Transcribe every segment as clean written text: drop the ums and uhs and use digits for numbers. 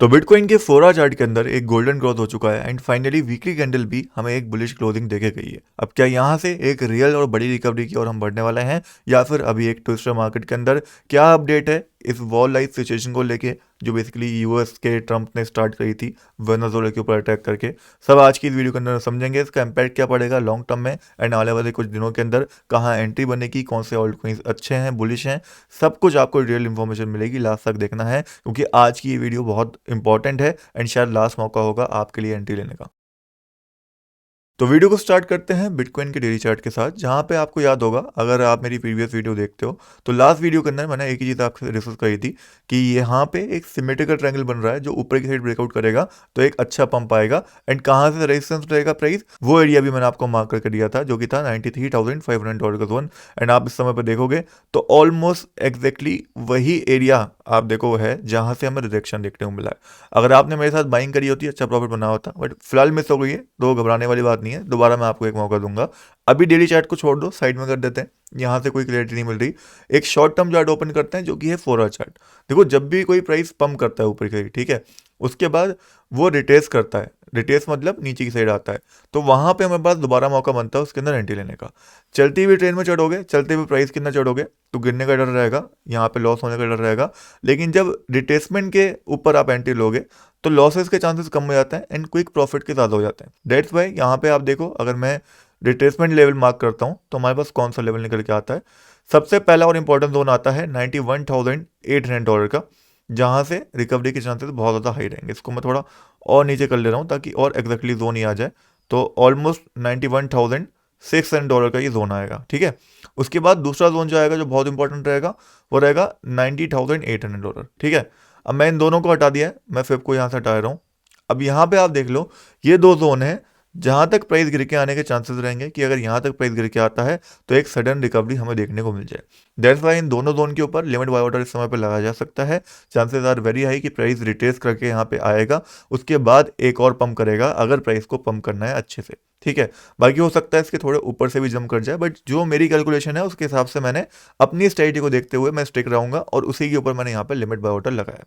तो बिटकॉइन के 4 our chart के अंदर एक गोल्डन ग्रोथ हो चुका है एंड फाइनली वीकली कैंडल भी हमें एक बुलिश क्लोजिंग देके गई है। अब क्या यहाँ से एक रियल और बड़ी रिकवरी की ओर हम बढ़ने वाले हैं या फिर अभी एक ट्विस्टर मार्केट के अंदर क्या अपडेट है इस वॉर लाइक सिचुएशन को लेके जो बेसिकली यूएस के ट्रम्प ने स्टार्ट करी थी वेनेजुएला के ऊपर अटैक करके। सब आज की इस वीडियो के अंदर समझेंगे इसका इम्पैक्ट क्या पड़ेगा लॉन्ग टर्म में एंड आने वाले कुछ दिनों के अंदर कहाँ एंट्री बनेगी, कौन से ऑल्ट कॉइन्स अच्छे हैं, बुलिश हैं। सब कुछ आपको रियल इन्फॉर्मेशन मिलेगी, लास्ट तक देखना है क्योंकि आज की ये वीडियो बहुत इंपॉर्टेंट है एंड शायद लास्ट मौका होगा आपके लिए एंट्री लेने का। तो वीडियो को स्टार्ट करते हैं बिटकॉइन के डेली चार्ट के साथ, जहां पे आपको याद होगा अगर आप मेरी प्रीवियस वीडियो देखते हो तो लास्ट वीडियो के अंदर मैंने एक ही चीज़ आपसे डिस्कस करी थी कि यहाँ पे एक सिमेट्रिकल ट्रायंगल बन रहा है जो ऊपर की साइड ब्रेकआउट करेगा तो एक अच्छा पंप आएगा एंड कहाँ से रेजिस्टेंस रहेगा प्राइस, वो एरिया भी मैंने आपको मार्क करके दिया था जो कि था $93,500 का जोन। एंड आप इस समय पर देखोगे तो ऑलमोस्ट एग्जैक्टली वही एरिया आप देखो है जहां से हमें रिजेक्शन देखने को मिला है। अगर आपने मेरे साथ बाइंग करी होती अच्छा प्रॉफिट बना होता, बट फिलहाल मिस हो गई है तो घबराने वाली बात नहीं है, दोबारा मैं आपको एक मौका दूंगा। अभी डेली चार्ट को छोड़ दो, साइड में कर देते हैं, यहाँ से कोई क्लियरिटी नहीं मिल रही। एक शॉर्ट टर्म चार्ट ओपन करते हैं जो कि है 4 आवर चार्ट। देखो जब भी कोई प्राइस पंप करता है ऊपर की साइड, ठीक है, उसके बाद वो रिटेस करता है, रिटेस मतलब नीचे की साइड आता है, तो वहां पे हमारे पास दोबारा मौका बनता है उसके अंदर एंट्री लेने का। चलती हुई ट्रेन में चढ़ोगे, चलते हुए प्राइस कितना चढ़ोगे तो गिरने का डर रहेगा, यहाँ पे लॉस होने का डर रहेगा। लेकिन जब रिटेसमेंट के ऊपर आप एंट्री लोगे तो लॉसेस के चांसेस कम हो जाते हैं एंड क्विक प्रॉफिट के ज़्यादा हो जाते हैं। डेट्स वाई यहाँ पे आप देखो अगर मैं रिट्रेसमेंट लेवल मार्क करता हूँ तो हमारे पास कौन सा लेवल निकल के आता है। सबसे पहला और इंपॉर्टेंट जोन आता है $91,800 का, जहाँ से रिकवरी के चांसेस बहुत ज़्यादा हाई रहेंगे। इसको मैं थोड़ा और नीचे कर ले रहा हूँ ताकि और एग्जैक्टली जोन ही आ जाए। तो ऑलमोस्ट $91,600 का ये जोन आएगा, ठीक है। उसके बाद दूसरा जोन जो आएगा जो बहुत इंपॉर्टेंट रहेगा वो रहेगा $90,800, ठीक है। अब मैं इन दोनों को हटा दिया है, मैं फिर को यहाँ से हटा रहा हूँ। अब यहाँ पे आप देख लो ये दो जोन है जहां तक प्राइस गिर के आने के चांसेस रहेंगे कि अगर यहाँ तक प्राइस गिर के आता है तो एक सडन रिकवरी हमें देखने को मिल जाए। दैट्स वाई इन दोनों जोन के ऊपर लिमिट बाय ऑर्डर इस समय पे लगाया जा सकता है। चांसेस आर वेरी हाई कि प्राइस रिट्रेस करके यहाँ पे आएगा, उसके बाद एक और पंप करेगा अगर प्राइस को पंप करना है अच्छे से, ठीक है। बाकी हो सकता है इसके थोड़े ऊपर से भी जंप कर जाए, बट जो मेरी कैलकुलेशन है उसके हिसाब से मैंने अपनी स्ट्रेटजी को देखते हुए मैं स्टिक रहूंगा और उसी के ऊपर मैंने यहाँ पे लिमिट बाय ऑर्डर लगाया।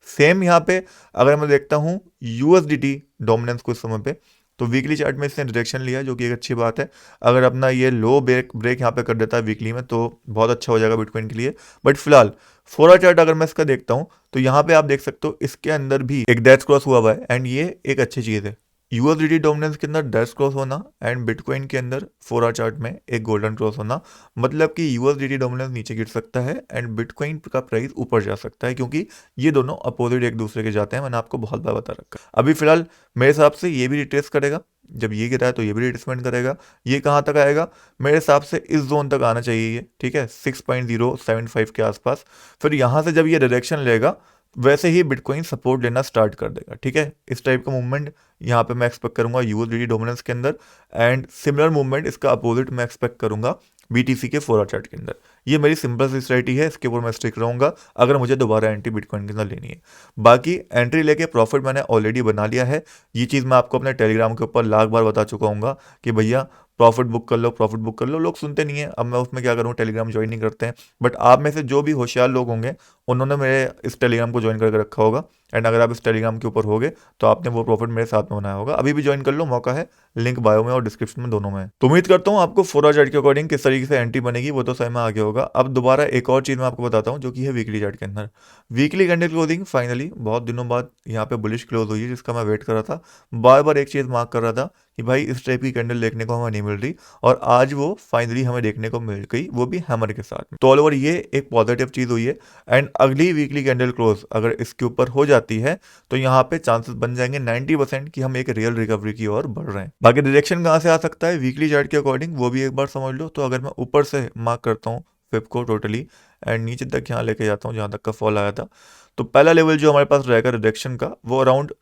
सेम यहाँ पे अगर मैं देखता हूँ यूएसडीटी डोमिनेंस को इस समय पे, तो वीकली चार्ट में इसने डायरेक्शन लिया जो कि एक अच्छी बात है। अगर अपना ये लो ब्रेक ब्रेक यहाँ पे कर देता है वीकली में तो बहुत अच्छा हो जाएगा बिटकॉइन के लिए। बट फिलहाल 4 आवर चार्ट अगर मैं इसका देखता हूँ तो यहाँ पे आप देख सकते हो इसके अंदर भी एक डेथ क्रॉस हुआ हुआ है एंड ये एक अच्छी चीज़ है। यूएसडीटी डोमिनेंस के अंदर डेथ क्रॉस होना एंड बिटकॉइन के अंदर 4 आवर चार्ट में एक गोल्डन क्रॉस होना, मतलब कि यूएसडीटी डोमिनेंस नीचे गिर सकता है एंड बिटकॉइन का प्राइस ऊपर जा सकता है क्योंकि ये दोनों अपोजिट एक दूसरे के जाते हैं। मैंने आपको बहुत बार बता रखा है। अभी फिलहाल मेरे हिसाब से ये भी रिट्रेस करेगा, जब ये गिरा है तो ये भी रिट्रेसमेंट करेगा। ये कहाँ तक आएगा, मेरे हिसाब से इस जोन तक आना चाहिए ये, ठीक है, 6.075 के आसपास। फिर यहाँ से जब ये डायरेक्शन लेगा वैसे ही बिटकॉइन सपोर्ट लेना स्टार्ट कर देगा, ठीक है। इस टाइप का मूवमेंट यहाँ पे मैं एक्सपेक्ट करूंगा यूएसडीटी डोमिनेंस के अंदर एंड सिमिलर मूवमेंट इसका अपोजिट मैं एक्सपेक्ट करूंगा बीटीसी के 4 आवर चार्ट के अंदर। ये मेरी सिंपल सी स्ट्रेटजी है, इसके ऊपर मैं स्टिक रहूंगा अगर मुझे दोबारा एंट्री बिटकॉइन के अंदर लेनी है। बाकी एंट्री लेके प्रॉफिट मैंने ऑलरेडी बना लिया है। ये चीज़ मैं आपको अपने टेलीग्राम के ऊपर लाख बार बता चुका हूँ कि भैया प्रॉफिट बुक कर लो, प्रॉफिट बुक कर लो। लोग सुनते नहीं है, अब मैं उसमें क्या करूँ, टेलीग्राम ज्वाइन नहीं करते हैं। बट आप में से जो भी होशियार लोग होंगे उन्होंने मेरे इस टेलीग्राम को ज्वाइन करके रखा होगा एंड अगर आप इस टेलीग्राम के ऊपर होगे तो आपने वो प्रॉफिट मेरे साथ में बनाया होगा। अभी भी ज्वाइन कर लो, मौका है, लिंक बायो में और डिस्क्रिप्शन में दोनों में है। तो उम्मीद करता हूँ आपको 4 आवर चार्ट के अकॉर्डिंग किस तरीके से एंट्री बनेगी वो तो समय में आगे होगा। अब दोबारा एक और चीज़ मैं आपको बताता हूँ जो कि है वीकली चार्ट के अंदर। वीकली कैंडल क्लोजिंग फाइनली बहुत दिनों बाद यहाँ पे बुलिश क्लोज हुई है, जिसका मैं वेट कर रहा था। बार बार एक चीज़ मार्क कर रहा था कि भाई इस टाइप की कैंडल देखने को हमें नहीं मिल रही और आज वो फाइनली हमें देखने को मिल गई, वो भी हैमर के साथ में। तो ऑल ओवर ये एक पॉजिटिव चीज़ हुई है एंड अगली वीकली कैंडल क्लोज अगर इसके ऊपर हो जाती है तो यहाँ पे चांसेस बन जाएंगे 90% कि हम एक रियल रिकवरी की ओर बढ़ रहे हैं। बाकी डायरेक्शन कहाँ से आ सकता है वीकली चार्ट के अकॉर्डिंग वो भी एक बार समझ लो। तो अगर मैं ऊपर से मार्क करता हूँ फिप को टोटली एंड नीचे तक यहाँ लेके जाता हूँ जहाँ तक का फॉल आया था, तो पहला लेवल जो हमारे पास रहेगा रिडक्शन का वो अराउंड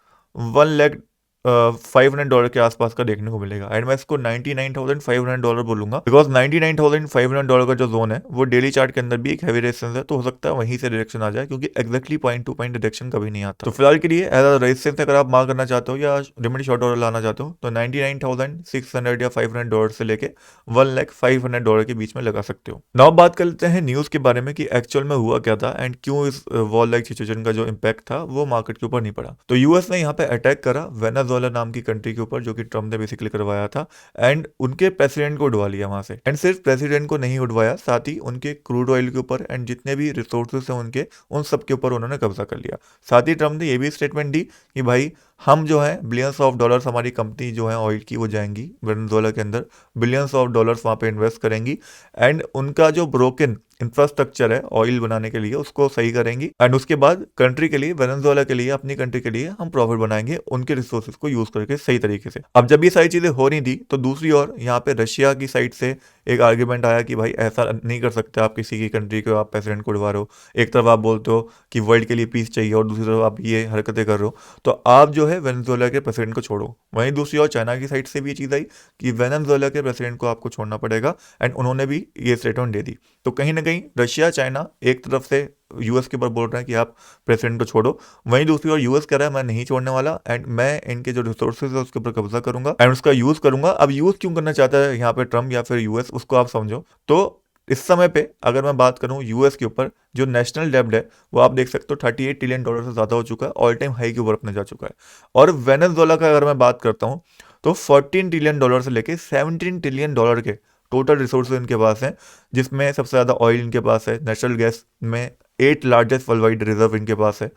1 लाख $500 के आसपास का देखने को मिलेगा। एंड मैं इसको $99,500 बोलूंगा, बिकॉज $99,500 का जो जोन है वो डेली चार्ट के अंदर भी एक हैवी रेजिस्टेंस है, तो हो सकता है वहीं से डायरेक्शन आ जाए, क्योंकि exactly point two point direction कभी नहीं आता। तो फिलहाल के लिए एज अ रेजिस्टेंस अगर आप मार्क करना चाहते हो या लिमिट शॉर्ट ऑर्डर लाना चाहते हो तो $99,600 या $500 से लेके $1,05,000 के बीच में लगा सकते हो। नाउ बात कर लेते हैं न्यूज के बारे में कि एक्चुअल में हुआ क्या था एंड क्यों इस वॉर लाइक सिचुएशन का जो इम्पैक्ट था वो मार्केट के ऊपर नहीं पड़ा। तो यूएस ने यहाँ पे अटैक करा वेनेजुएला नाम की कंट्री के ऊपर, जो कि ट्रम्प ने बेसिकली करवाया था, एंड उनके प्रेसिडेंट को उड़वा लिया वहां से। एंड सिर्फ प्रेसिडेंट को नहीं उड़वाया, साथ ही उनके क्रूड ऑयल के ऊपर एंड जितने भी रिसोर्सेज हैं उनके, उन सब के ऊपर उन्होंने कब्जा कर लिया। साथ ही ट्रम्प ने ये भी स्टेटमेंट दी कि भाई हम जो है बिलियंस ऑफ डॉलर्स, हमारी कंपनी जो है ऑयल की वो जाएंगी वेनेजुएला के अंदर, बिलियंस ऑफ डॉलर्स वहाँ पे इन्वेस्ट करेंगी एंड उनका जो ब्रोकन इंफ्रास्ट्रक्चर है ऑयल बनाने के लिए उसको सही करेंगी। एंड उसके बाद कंट्री के लिए, वेनेजुएला के लिए, अपनी कंट्री के लिए हम प्रॉफिट बनाएंगे उनके रिसोर्सेज को यूज करके सही तरीके से। अब जब ये सारी चीजें हो रही थी तो दूसरी ओर यहाँ पे रशिया की साइड से एक आर्ग्यूमेंट आया कि भाई ऐसा नहीं कर सकते आप, किसी की कंट्री को आप प्रेसिडेंट को उड़वा रहे हो। एक तरफ आप बोलते हो कि वर्ल्ड के लिए पीस चाहिए और दूसरी तरफ आप ये हरकतें कर रहे हो, तो आप जो है वेनेजुएला के प्रेसिडेंट को छोड़ो। वहीं दूसरी ओर चाइना की साइड से भी ये चीज़ आई कि वेनेजुएला के प्रेसिडेंट को आपको छोड़ना पड़ेगा, एंड उन्होंने भी ये स्टेटमेंट दे दी। तो कहीं ना कहीं रशिया चाइना एक तरफ से यूएस के ऊपर बोल रहे हैं कि आप प्रेसिडेंट को छोड़ो, वहीं दूसरी ओर यूएस कह रहा है मैं नहीं छोड़ने वाला एंड मैं इनके जो रिसोर्सेज है उसके ऊपर कब्जा करूंगा एंड उसका यूज करूंगा। अब यूज क्यों करना चाहता है यहाँ पे ट्रम्प या फिर यूएस, उसको आप समझो। तो इस समय पे अगर मैं बात करूं यूएस के ऊपर, जो नेशनल डेब्ट है वो आप देख सकते हो $38 ट्रिलियन से ज्यादा हो चुका है, ऑल टाइम हाई के ऊपर अपने जा चुका है। और वेनेजुएला का अगर मैं बात करता हूं तो $14 ट्रिलियन से लेके $17 ट्रिलियन के टोटल रिसोर्सेज इनके पास हैं, जिसमें सबसे ज़्यादा ऑयल इनके पास है, नेचुरल गैस में 8 लार्जेस्ट वर्ल्ड वाइड रिजर्व इनके पास है,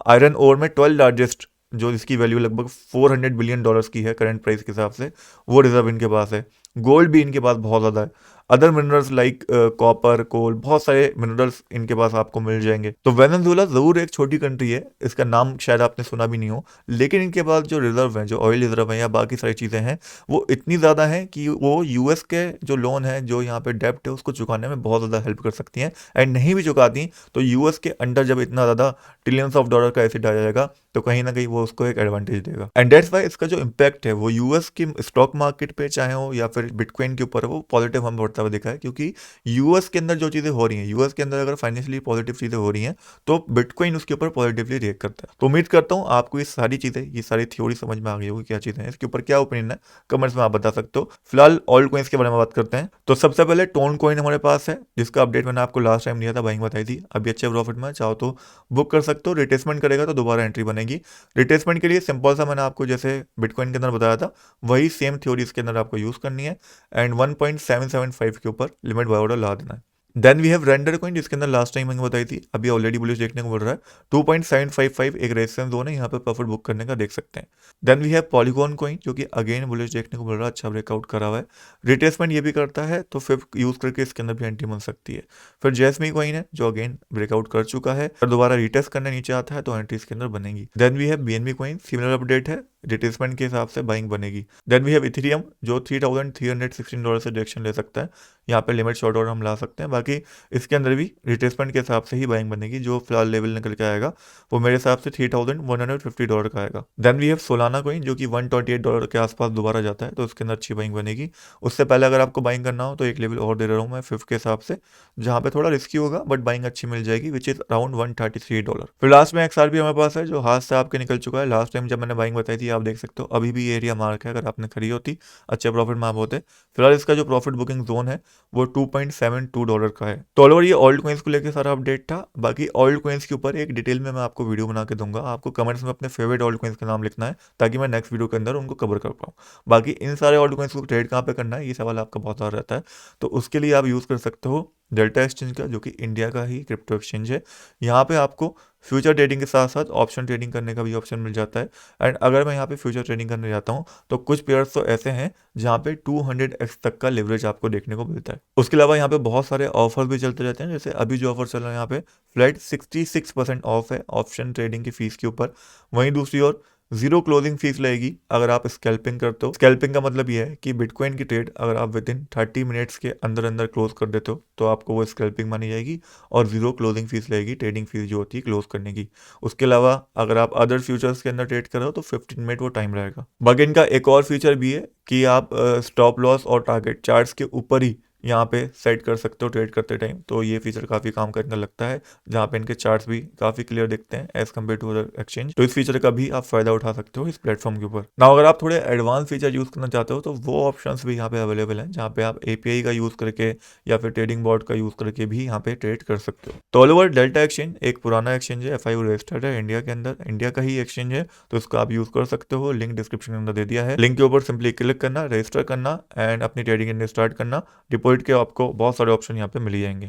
आयरन ओर में 12 लार्जेस्ट, जो इसकी वैल्यू लगभग $400 बिलियन की है करंट प्राइस के हिसाब से, वो रिजर्व इनके पास है। गोल्ड भी इनके पास बहुत ज़्यादा है, अदर मिनरल्स लाइक कॉपर, कोल, बहुत सारे मिनरल्स इनके पास आपको मिल जाएंगे। तो वेनेजुएला जरूर एक छोटी कंट्री है, इसका नाम शायद आपने सुना भी नहीं हो, लेकिन इनके पास जो रिजर्व है, जो ऑयल रिजर्व है या बाकी सारी चीज़ें हैं, वो इतनी ज़्यादा है कि वो यूएस के जो लोन है, जो यहाँ पे डेप्ट है, उसको चुकाने में बहुत ज़्यादा हेल्प कर सकती हैं। एंड नहीं भी चुकाती तो यूएस के अंडर जब इतना ज़्यादा ट्रिलियंस ऑफ डॉलर का एसिड आ जाएगा तो कहीं ना कहीं वो उसको एक एडवांटेज देगा। एंड डेट्स वाई इसका जो इम्पैक्ट है वो यूएस की स्टॉक मार्केट पे चाहे हो या फिर बिटकॉइन के ऊपर, वो पॉजिटिव हम बढ़ता हुआ दिखा है, क्योंकि यूएस के अंदर जो चीज़ें हो रही हैं, यूएस के अंदर अगर फाइनेंशियली पॉजिटिव चीज़ें हो रही हैं तो बिटकॉइन उसके ऊपर पॉजिटिवली रिएक्ट करता है। तो उम्मीद करता हूँ आपको ये सारी चीज़ें, ये सारी थ्योरी समझ में आ गई होगी क्या चीज़ें हैं, इसके ऊपर क्या ओपिनियन है कमेंट्स में आप बता सकते हो। फिलहाल ऑल्ट कॉइन्स के बारे में बात करते हैं। तो सबसे पहले टोन कॉइन हमारे पास है, जिसका अपडेट मैंने आपको लास्ट टाइम दिया था, बाइंग बताई थी, अभी अच्छे प्रॉफिट में, चाहो तो बुक कर सकते हो। रिटेसमेंट करेगा तो दोबारा एंट्री बनेगी। रिटेसमेंट के लिए सिंपल सा मैंने आपको जैसे बिटकॉइन के अंदर बताया था वही सेम थ्योरी इसके अंदर आपको यूज करनी है एंड 1.775 के ऊपर लिमिट बाय ऑर्डर ला देना है। Then we have Render coin, जिसके अंदर लास्ट टाइम मैंने बताई थी, अभी ऑलरेडी बुलिश देखने को मिल रहा है। 2.755 एक रेजिस्टेंस जोन है, यहाँ पे प्रॉफिट बुक करने का देख सकते हैं। Then we have Polygon coin, जो कि अगेन बुलिश देखने को मिल रहा है, अच्छा ब्रेकआउट करा हुआ है, रिट्रेसमेंट ये भी करता है, तो फिफ्थ यूज करके इसके अंदर भी एंट्री बन सकती है। फिर जैस्मी कॉइन है जो अगेन ब्रेकआउट कर चुका है, और दोबारा रिटेस्ट करने नीचे आता है तो एंट्री इसके अंदर बनेगी। Then we have BNB coin, similar update है, रिट्रेसमेंट के हिसाब से बाइंग बनेगी। देन वी हैव इथेरियम, जो $3,316 से डायरेक्शन ले सकता है, यहाँ पे लिमिट शॉर्ट ऑर्डर हम ला सकते हैं। बाकी इसके अंदर भी रिट्रेसमेंट के हिसाब से ही बाइंग बनेगी, जो फिलहाल लेवल निकल के आएगा वो मेरे हिसाब से $3,150 का आएगा। Then we have Solana coin, जो कि $128 के आसपास दोबारा जाता है, तो उसके अंदर अच्छी बाइंग बनेगी। उससे पहले अगर आपको बाइंग करना हो तो एक लेवल और दे रहा हूँ मैं फिफ्थ के हिसाब से, जहाँ पे थोड़ा रिस्की होगा बट बाइंग अच्छी मिल जाएगी, विच इज अराउंड $133। फिर लास्ट में XRP हमारे पास है, जो हाथ से आपके निकल चुका है। लास्ट टाइम जब मैंने बाइंग बताई थी आप देख सकते हो अभी भी ये एरिया मार्क है, अगर आपने खरीदी होती अच्छे प्रॉफिट में आप होते। फिलहाल इसका जो प्रॉफिट बुकिंग जोन है वो $2.72 का है। तो ऑल ओवर ये ऑल्ट कॉइन्स को लेकर सारा अपडेट था। बाकी ऑल्ट कॉइन्स के ऊपर एक डिटेल में मैं आपको वीडियो बना के दूंगा, आपको कमेंट्स में अपने फेवरेट ऑल्ट कॉइन्स का नाम लिखना है ताकि मैं नेक्स्ट वीडियो के अंदर उनको कवर कर पाऊँ। बाकी इन सारे ऑल्ट कॉइन्स को ट्रेड कहाँ पे करना है ये सवाल आपका बहुत सारा रहता है, तो उसके लिए आप यूज़ कर सकते हो डेल्टा एक्सचेंज का, जो कि इंडिया का ही क्रिप्टो एक्सचेंज है। यहाँ पे आपको फ्यूचर ट्रेडिंग के साथ साथ ऑप्शन ट्रेडिंग करने का भी ऑप्शन मिल जाता है। एंड अगर मैं यहाँ पे फ्यूचर ट्रेडिंग करने जाता हूँ तो कुछ पेयर्स तो ऐसे हैं जहाँ पे 200x तक का लेवरेज आपको देखने को मिलता है। उसके अलावा यहाँ पे बहुत सारे ऑफर भी चलते रहते हैं, जैसे अभी जो ऑफर चल रहा है यहाँ पे फ्लैट 66% ऑफ है ऑप्शन ट्रेडिंग की फीस के ऊपर। वहीं दूसरी ओर जीरो क्लोजिंग फीस लगेगी अगर आप स्कैल्पिंग करते हो। स्कैल्पिंग का मतलब ये है कि बिटकॉइन की ट्रेड अगर आप विद इन 30 मिनट्स के अंदर अंदर क्लोज कर देते हो तो आपको वो स्कैल्पिंग मानी जाएगी और जीरो क्लोजिंग फीस लगेगी, ट्रेडिंग फीस जो होती है क्लोज करने की। उसके अलावा अगर आप अदर फ्यूचर्स के अंदर ट्रेड कर रहे हो तो 15 मिनट वो टाइम रहेगा। बाकी इनका एक और फीचर भी है कि आप स्टॉप लॉस और टारगेट चार्ट्स के ऊपर ही यहाँ पे सेट कर सकते हो ट्रेड करते टाइम। तो ये फीचर काफ़ी काम करने लगता है, जहाँ पे इनके चार्ट्स भी काफ़ी क्लियर दिखते हैं as compared to other exchange. तो इस फीचर का भी आप फायदा उठा सकते हो इस प्लेटफॉर्म के ऊपर। ना अगर आप थोड़े एडवांस फीचर यूज़ करना चाहते हो तो वो ऑप्शंस भी यहाँ पे अवेलेबल हैं, जहाँ पे आप एपीआई का यूज़ करके या फिर ट्रेडिंग बॉट का यूज़ करके भी यहाँ पे ट्रेड कर सकते हो। तो ऑल ओवर डेल्टा एक्सचेंज एक पुराना एक्सचेंज है, एफआईओ रजिस्टर्ड है इंडिया के अंदर, इंडिया का ही एक्सचेंज है, तो इसका आप यूज़ कर सकते हो। लिंक डिस्क्रिप्शन के अंदर दे दिया है, लिंक के ऊपर सिंपली क्लिक करना, रजिस्टर करना एंड अपनी ट्रेडिंग स्टार्ट करना। डिपॉजिट के आपको बहुत सारे ऑप्शन यहाँ पे मिल जाएंगे।